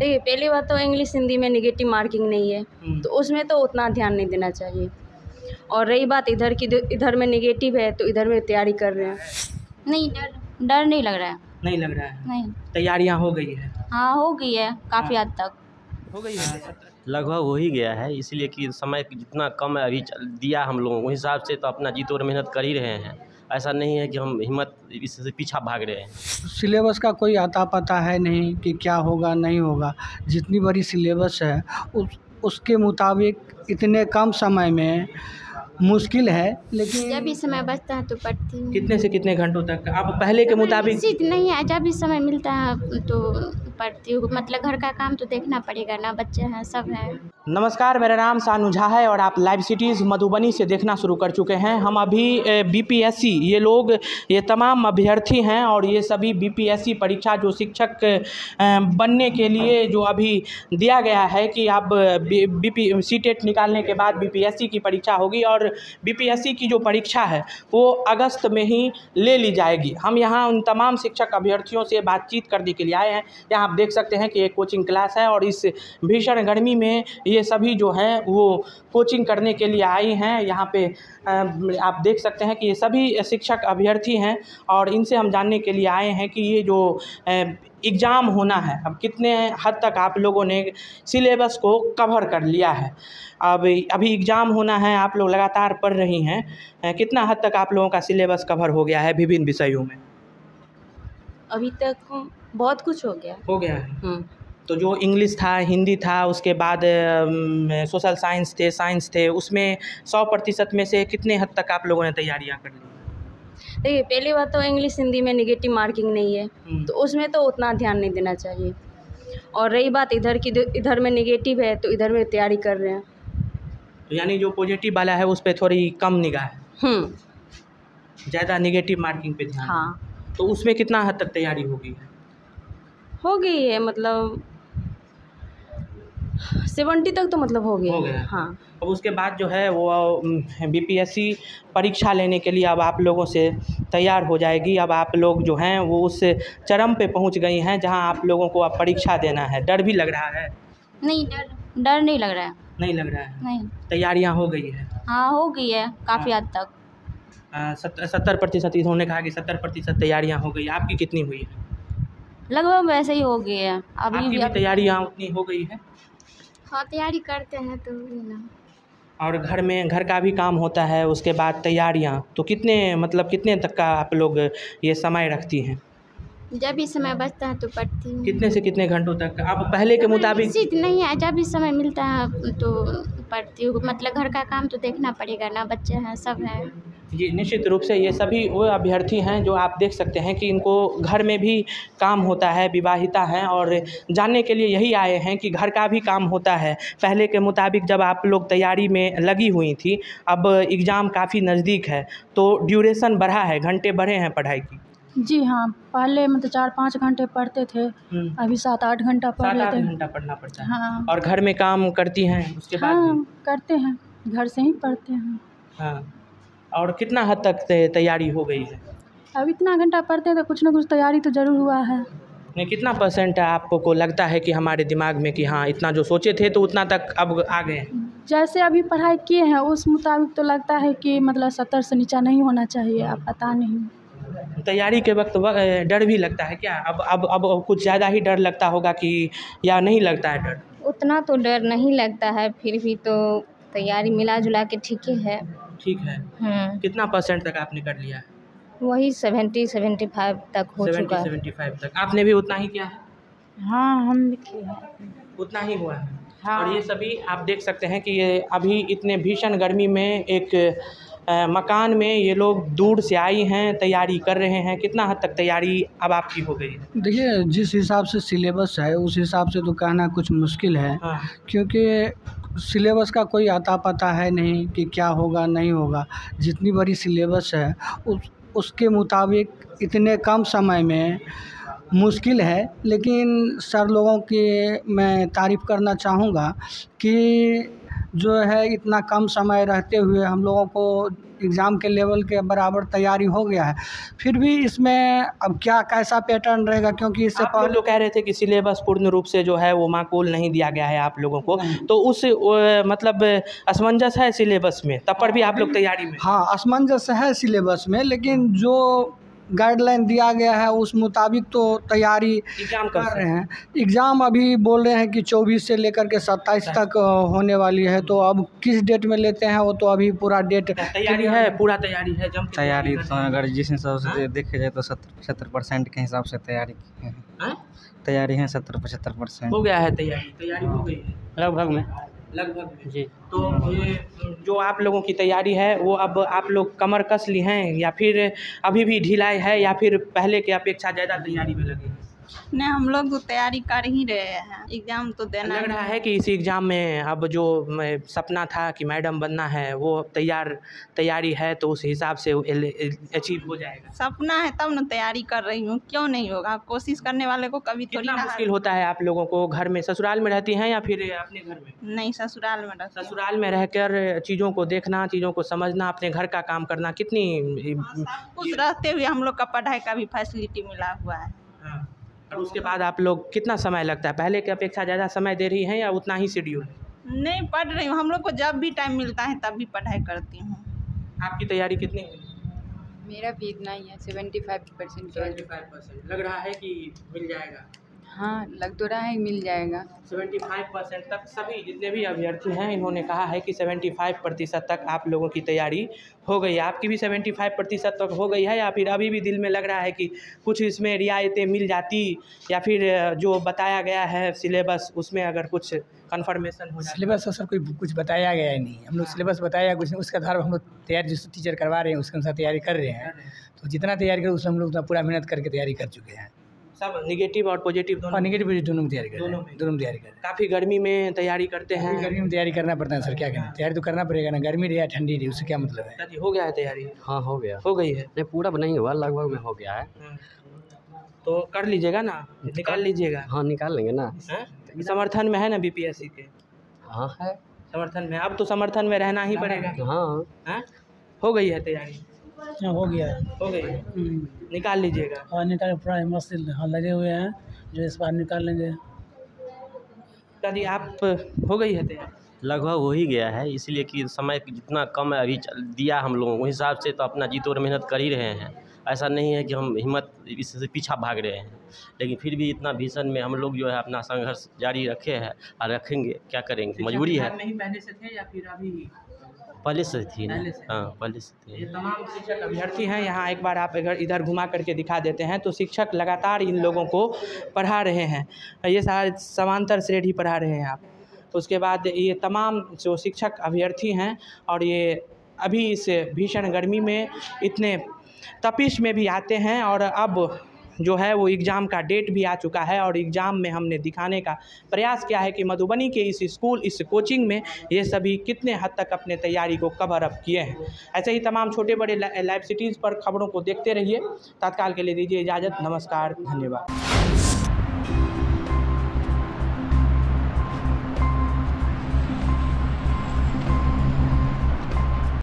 देखिए, पहली बात तो इंग्लिश हिंदी में नेगेटिव मार्किंग नहीं है, तो उसमें तो उतना ध्यान नहीं देना चाहिए। और रही बात इधर की, इधर में नेगेटिव है तो इधर में तैयारी कर रहे हैं। नहीं, डर नहीं लग रहा है। नहीं लग रहा है? नहीं। तैयारियां हो गई है? हाँ, हो गई है काफ़ी हद तक। हो गई है लगभग हो ही गया है, इसलिए कि समय जितना कम अभी दिया हम लोगों को, हिसाब से तो अपना जी तोड़ मेहनत कर ही रहे हैं। ऐसा नहीं है कि हम हिम्मत इससे पीछा भाग रहे हैं। सिलेबस का कोई आता पता है नहीं कि क्या होगा नहीं होगा। जितनी बड़ी सिलेबस है उसके मुताबिक इतने कम समय में मुश्किल है, लेकिन जब भी समय बचता है तो पढ़ती हूँ। कितने से कितने घंटों तक? अब पहले के मुताबिक निश्चित नहीं है, जब भी समय मिलता है तो पढ़ती हूँ। मतलब घर का काम तो देखना पड़ेगा ना, बच्चे हैं, सब हैं। नमस्कार, मेरा नाम सानू झा है और आप लाइव सिटीज़ मधुबनी से देखना शुरू कर चुके हैं। हम अभी बीपीएससी, ये तमाम अभ्यर्थी हैं और ये सभी बीपीएससी परीक्षा जो शिक्षक बनने के लिए जो अभी दिया गया है कि आप सीटेट निकालने के बाद बीपीएससी की परीक्षा होगी और बीपीएससी की जो परीक्षा है वो अगस्त में ही ले ली जाएगी। हम यहाँ उन तमाम शिक्षक अभ्यर्थियों से बातचीत करने के लिए आए हैं। यहाँ आप देख सकते हैं कि एक कोचिंग क्लास है और इस भीषण गर्मी में ये सभी जो हैं वो कोचिंग करने के लिए आई हैं। यहाँ पे आप देख सकते हैं कि ये सभी शिक्षक अभ्यर्थी हैं और इनसे हम जानने के लिए आए हैं कि ये जो एग्ज़ाम होना है, अब कितने हद तक आप लोगों ने सिलेबस को कवर कर लिया है। अब अभी एग्ज़ाम होना है, आप लोग लगातार पढ़ रही हैं, कितना हद तक आप लोगों का सिलेबस कवर हो गया है विभिन्न विषयों में? अभी तक बहुत कुछ हो गया है। तो जो इंग्लिश था, हिंदी था, उसके बाद सोशल साइंस थे, उसमें 100% में से कितने हद तक आप लोगों ने तैयारियां कर ली? देखिए, पहली बात तो इंग्लिश हिंदी में नेगेटिव मार्किंग नहीं है, तो उसमें तो उतना ध्यान नहीं देना चाहिए। और रही बात इधर की, इधर में नेगेटिव है तो इधर में तैयारी कर रहे हैं। तो यानी जो पॉजिटिव वाला है उस पर थोड़ी कम निगाह है, ज़्यादा नेगेटिव मार्किंग पे ध्यान। हाँ। तो उसमें कितना हद तक तैयारी हो गई है, मतलब 70 तक तो मतलब हो गया। हाँ। अब उसके बाद जो है वो बीपीएससी परीक्षा लेने के लिए अब आप लोगों से तैयार हो जाएगी। अब आप लोग जो हैं वो उस चरम पे पहुंच गई हैं जहां आप लोगों को अब परीक्षा देना है। डर भी लग रहा है? नहीं, डर नहीं लग रहा है। नहीं लग रहा है? नहीं। तैयारियां हो गई है? हाँ, हो गई है काफ़ी हद तक। 70% इन्होंने कहा कि 70% तैयारियां हो गई। आपकी कितनी हुई है? लगभग वैसे ही हो गई है। आपकी भी तैयारियां उतनी हो गई है? हाँ, तैयारी करते हैं तो ना। और घर का भी काम होता है, उसके बाद तैयारियां, तो कितने तक का आप लोग ये समय रखती हैं? जब भी समय बचता है तो पढ़ती हूँ। कितने से कितने घंटों तक? अब पहले के मुताबिक निश्चित नहीं है, जब भी समय मिलता है तो पढ़ती हूँ। मतलब घर का काम तो देखना पड़ेगा ना, बच्चे हैं, सब हैं। जी, निश्चित रूप से ये सभी वो अभ्यर्थी हैं जो आप देख सकते हैं कि इनको घर में भी काम होता है, विवाहिता हैं और जानने के लिए यही आए हैं कि घर का भी काम होता है। पहले के मुताबिक जब आप लोग तैयारी में लगी हुई थी, अब एग्ज़ाम काफ़ी नज़दीक है तो ड्यूरेशन बढ़ा है, घंटे बढ़े हैं पढ़ाई की? जी हाँ, पहले मतलब 4-5 घंटे पढ़ते थे, अभी 7-8 घंटा पढ़ लेते हैं। 7-8 घंटा पढ़ना पड़ता है। हाँ। और घर में काम करती हैं उसके बाद? हाँ, करते हैं, घर से ही पढ़ते हैं। हाँ। और कितना हद तक तैयारी हो गई है? अब इतना घंटा पढ़ते हैं तो कुछ ना कुछ तैयारी तो ज़रूर हुआ है। नहीं, कितना % आपको लगता है कि हमारे दिमाग में कि हाँ इतना जो सोचे थे तो उतना तक अब आ गए? जैसे अभी पढ़ाई किए हैं उस मुताबिक तो लगता है कि मतलब 70 से नीचा नहीं होना चाहिए। अब पता नहीं। तैयारी के वक्त डर भी लगता है क्या? अब कुछ ज़्यादा ही डर लगता होगा कि या नहीं लगता है डर? उतना तो डर नहीं लगता है, फिर भी तो तैयारी मिला जुला के ठीक है। ठीक है। कितना % तक आपने कर लिया है? वही 70-75 तक हो चुका है। 70-75 तक। आपने भी उतना ही किया है? हाँ, हम भी किए हैं। उतना ही हुआ है। हाँ। और ये सभी आप देख सकते हैं कि ये अभी इतने भीषण गर्मी में एक मकान में ये लोग दूर से आई हैं, तैयारी कर रहे हैं। कितना हद तक तैयारी अब आपकी हो गई है? देखिए, जिस हिसाब से सिलेबस है उस हिसाब से तो कहना कुछ मुश्किल है। हाँ। क्योंकि सिलेबस का कोई आता पता है नहीं कि क्या होगा नहीं होगा। जितनी बड़ी सिलेबस है उसके मुताबिक इतने कम समय में मुश्किल है, लेकिन सर लोगों की मैं तारीफ़ करना चाहूँगा कि जो है इतना कम समय रहते हुए हम लोगों को एग्ज़ाम के लेवल के बराबर तैयारी हो गया है। फिर भी इसमें अब क्या कैसा पैटर्न रहेगा, क्योंकि इससे आप लोग कह रहे थे कि सिलेबस पूर्ण रूप से जो है वो माकूल नहीं दिया गया है आप लोगों को, तो उस मतलब असमंजस है सिलेबस में, तब पर भी आप लोग तैयारी में? हाँ, असमंजस है सिलेबस में, लेकिन जो गाइडलाइन दिया गया है उस मुताबिक तो तैयारी एग्जाम कर रहे हैं। एग्ज़ाम अभी बोल रहे हैं कि 24 से लेकर के 27 तक होने वाली है, तो अब किस डेट में लेते हैं वो तो अभी पूरा डेट तैयारी है, पूरा तैयारी है, जम तैयारी तो अगर जिस हिसाब से देखे जाए तो 70% के हिसाब से तैयारी है। तैयारी है 70-75%। हो गया है तैयारी हो गई है लगभग में। जी। तो ये जो आप लोगों की तैयारी है वो अब आप लोग कमर कस ली हैं या फिर अभी भी ढिलाई है या फिर पहले के अपेक्षा ज़्यादा तैयारी में लगे हैं? नहीं, हम लोग तो तैयारी कर ही रहे हैं, एग्ज़ाम तो देना लग रहा है कि इस एग्ज़ाम में अब जो सपना था कि मैडम बनना है वो तैयारी है, तो उस हिसाब से अचीव हो जाएगा। सपना है तब न तैयारी कर रही हूँ, क्यों नहीं होगा। कोशिश करने वाले को कभी थोड़ी कितना ना मुश्किल होता है आप लोगों को घर में? ससुराल में रहती हैं या फिर अपने घर में? नहीं, ससुराल में रहती हूँ। ससुराल में रहकर चीज़ों को देखना, चीज़ों को समझना, अपने घर का काम करना, कितनी कुछ रहते हुए हम लोग का पढ़ाई का भी फैसिलिटी मिला हुआ है। हाँ। और उसके बाद आप लोग कितना समय लगता है? पहले की अपेक्षा ज़्यादा समय दे रही हैं या उतना ही शेड्यूल? नहीं, पढ़ रही हूँ, हम लोग को जब भी टाइम मिलता है तब भी पढ़ाई करती हूँ। आपकी तैयारी कितनी हुई? मेरा भी इतना ही है, 75%। 75%। लग रहा है कि मिल जाएगा? हाँ, लग तो रहा है मिल जाएगा। 75% तक सभी जितने भी अभ्यर्थी हैं इन्होंने कहा है कि 75% तक आप लोगों की तैयारी हो गई है। आपकी भी 75% तक हो गई है या फिर अभी भी दिल में लग रहा है कि कुछ इसमें रियायतें मिल जाती, या फिर जो बताया गया है सिलेबस उसमें अगर कुछ कन्फर्मेशन हो जाए? सिलेबस तो सर कोई कुछ बताया गया ही नहीं, हम लोग सिलेबस बताया कुछ नहीं, उसके आधार पर हम लोग तैयारी जिस टीचर करवा रहे हैं उसके अनुसार तैयारी कर रहे हैं। तो जितना तैयारी करें उसमें हम लोग पूरा मेहनत करके तैयारी कर चुके हैं। सब निगेटिव और पॉजिटिव दोनों? और निगेटिव दोनों में तैयारी कर रहे हैं, दोनों में तैयारी कर रहे हैं। काफ़ी गर्मी में तैयारी करते हैं? गर्मी में तैयारी करना पड़ता है सर, क्या करें, तैयारी तो करना पड़ेगा ना, गर्मी रहे या ठंडी रहे, उससे क्या मतलब है। हो गया है तैयारी? हाँ, हो गया, हो गई है। नहीं पूरा नहीं हुआ, लगभग में हो गया है। तो कर लीजिएगा ना, निकाल लीजिएगा? हाँ, निकाल लेंगे ना। समर्थन में है ना बीपीएससी के? हाँ है समर्थन में। अब तो समर्थन में रहना ही पड़ेगा। हाँ, हो गई है तैयारी? हो गया है, हो गई, निकाल लीजिएगा? और निकाल पूरा मस्त लगे हुए हैं, जो इस बार निकाल लेंगे। कभी आप हो गई है तैयारी? लगभग हो ही गया है, इसलिए कि समय जितना कम अभी दिया हम लोगों को, उस हिसाब से तो अपना जी तोड़ मेहनत कर ही रहे हैं। ऐसा नहीं है कि हम हिम्मत इससे पीछा भाग रहे हैं, लेकिन फिर भी इतना भीषण में हम लोग जो है अपना संघर्ष जारी रखे हैं और रखेंगे, क्या करेंगे, मजबूरी है। पहले से थे या फिर अभी? पहले से थी ना? पहले से? हाँ, पहले से थे। ये तमाम शिक्षक अभ्यर्थी हैं यहाँ, एक बार आप अगर इधर घुमा करके दिखा देते हैं तो शिक्षक लगातार इन लोगों को पढ़ा रहे हैं। ये सारे समांतर श्रेणी पढ़ा रहे हैं आप। उसके बाद ये तमाम जो शिक्षक अभ्यर्थी हैं और ये अभी इस भीषण गर्मी में इतने तपिश में भी आते हैं, और अब जो है वो एग्ज़ाम का डेट भी आ चुका है और एग्ज़ाम में हमने दिखाने का प्रयास किया है कि मधुबनी के इस स्कूल, इस कोचिंग में ये सभी कितने हद तक अपने तैयारी को कवर अप किए हैं। ऐसे ही तमाम छोटे बड़े लाइव सिटीज़ पर खबरों को देखते रहिए। तत्काल के लिए दीजिए इजाज़त, नमस्कार, धन्यवाद।